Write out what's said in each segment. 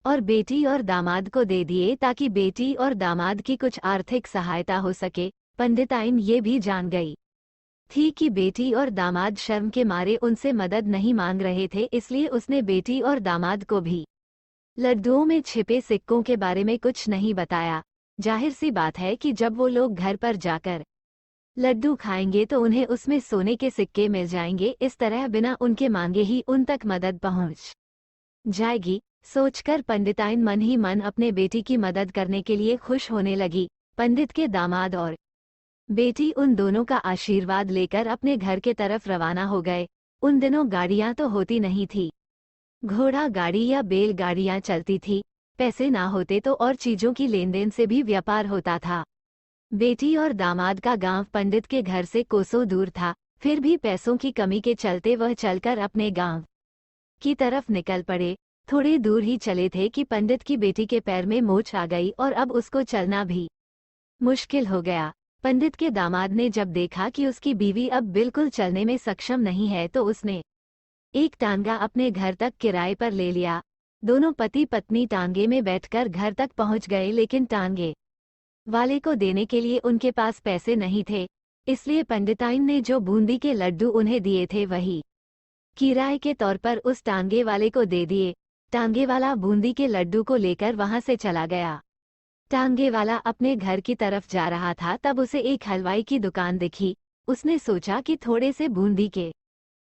और बेटी और दामाद को दे दिए ताकि बेटी और दामाद की कुछ आर्थिक सहायता हो सके। पंडिताइन ये भी जान गई थी कि बेटी और दामाद शर्म के मारे उनसे मदद नहीं मांग रहे थे, इसलिए उसने बेटी और दामाद को भी लड्डुओं में छिपे सिक्कों के बारे में कुछ नहीं बताया। जाहिर सी बात है कि जब वो लोग घर पर जाकर लड्डू खाएंगे तो उन्हें उसमें सोने के सिक्के मिल जाएंगे। इस तरह बिना उनके मांगे ही उन तक मदद पहुंच जाएगी। सोचकर पंडिताइन मन ही मन अपने बेटी की मदद करने के लिए खुश होने लगी। पंडित के दामाद और बेटी उन दोनों का आशीर्वाद लेकर अपने घर के तरफ रवाना हो गए। उन दिनों गाड़ियां तो होती नहीं थी, घोड़ा गाड़ी या बैल गाड़ियां चलती थी। पैसे ना होते तो और चीजों की लेन देन से भी व्यापार होता था। बेटी और दामाद का गांव पंडित के घर से कोसों दूर था, फिर भी पैसों की कमी के चलते वह चलकर अपने गांव की तरफ निकल पड़े। थोड़े दूर ही चले थे कि पंडित की बेटी के पैर में मोच आ गई और अब उसको चलना भी मुश्किल हो गया। पंडित के दामाद ने जब देखा कि उसकी बीवी अब बिल्कुल चलने में सक्षम नहीं है तो उसने एक टांगा अपने घर तक किराए पर ले लिया। दोनों पति पत्नी टांगे में बैठकर घर तक पहुंच गए, लेकिन टांगे वाले को देने के लिए उनके पास पैसे नहीं थे, इसलिए पंडिताइन ने जो बूंदी के लड्डू उन्हें दिए थे वही किराए के तौर पर उस टांगे वाले को दे दिए। टांगे वाला बूंदी के लड्डू को लेकर वहां से चला गया। टांगे वाला अपने घर की तरफ जा रहा था, तब उसे एक हलवाई की दुकान दिखी। उसने सोचा कि थोड़े से बूंदी के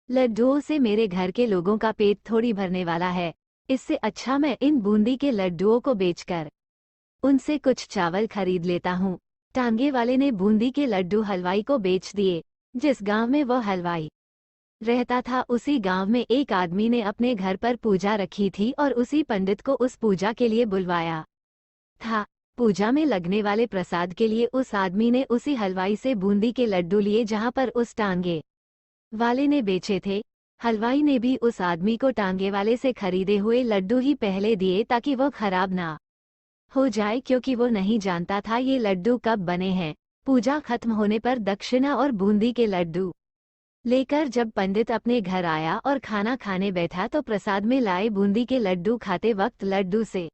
लड्डुओं से मेरे घर के लोगों का पेट थोड़ी भरने वाला है, इससे अच्छा मैं इन बूंदी के लड्डुओं को बेचकर उनसे कुछ चावल खरीद लेता हूँ। टांगे वाले ने बूंदी के लड्डू हलवाई को बेच दिए। जिस गांव में वह हलवाई रहता था उसी गांव में एक आदमी ने अपने घर पर पूजा रखी थी और उसी पंडित को उस पूजा के लिए बुलवाया था। पूजा में लगने वाले प्रसाद के लिए उस आदमी ने उसी हलवाई से बूंदी के लड्डू लिए जहां पर उस टांगे वाले ने बेचे थे। हलवाई ने भी उस आदमी को टांगे वाले से खरीदे हुए लड्डू ही पहले दिए ताकि वो खराब ना हो जाए, क्योंकि वो नहीं जानता था ये लड्डू कब बने हैं। पूजा खत्म होने पर दक्षिणा और बूंदी के लड्डू लेकर जब पंडित अपने घर आया और खाना खाने बैठा तो प्रसाद में लाए बूंदी के लड्डू खाते वक्त लड्डू से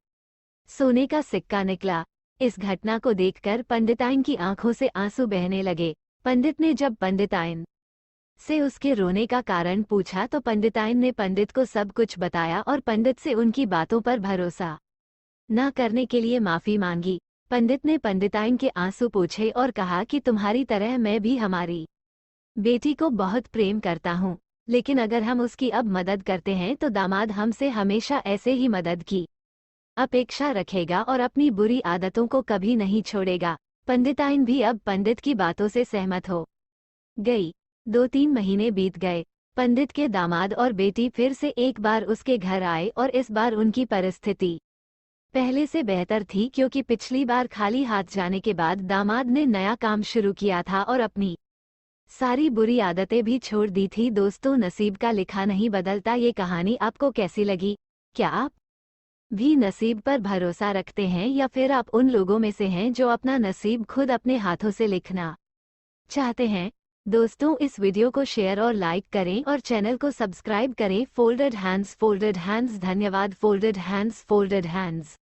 सोने का सिक्का निकला। इस घटना को देखकर पंडिताइन की आंखों से आंसू बहने लगे। पंडित ने जब पंडिताइन से उसके रोने का कारण पूछा तो पंडिताइन ने पंडित को सब कुछ बताया और पंडित से उनकी बातों पर भरोसा न करने के लिए माफी मांगी। पंडित ने पंडिताइन के आंसू पोंछे और कहा कि तुम्हारी तरह मैं भी हमारी बेटी को बहुत प्रेम करता हूँ, लेकिन अगर हम उसकी अब मदद करते हैं तो दामाद हमसे हमेशा ऐसे ही मदद की अपेक्षा रखेगा और अपनी बुरी आदतों को कभी नहीं छोड़ेगा। पंडिताइन भी अब पंडित की बातों से सहमत हो गई। 2-3 महीने बीत गए। पंडित के दामाद और बेटी फिर से एक बार उसके घर आए और इस बार उनकी परिस्थिति पहले से बेहतर थी, क्योंकि पिछली बार खाली हाथ जाने के बाद दामाद ने नया काम शुरू किया था और अपनी सारी बुरी आदतें भी छोड़ दी थी। दोस्तों, नसीब का लिखा नहीं बदलता ये कहानी आपको कैसी लगी? क्या आप भी नसीब पर भरोसा रखते हैं या फिर आप उन लोगों में से हैं जो अपना नसीब खुद अपने हाथों से लिखना चाहते हैं? दोस्तों, इस वीडियो को शेयर और लाइक करें और चैनल को सब्सक्राइब करें। Folded hands, folded hands. धन्यवाद। Folded hands, folded hands.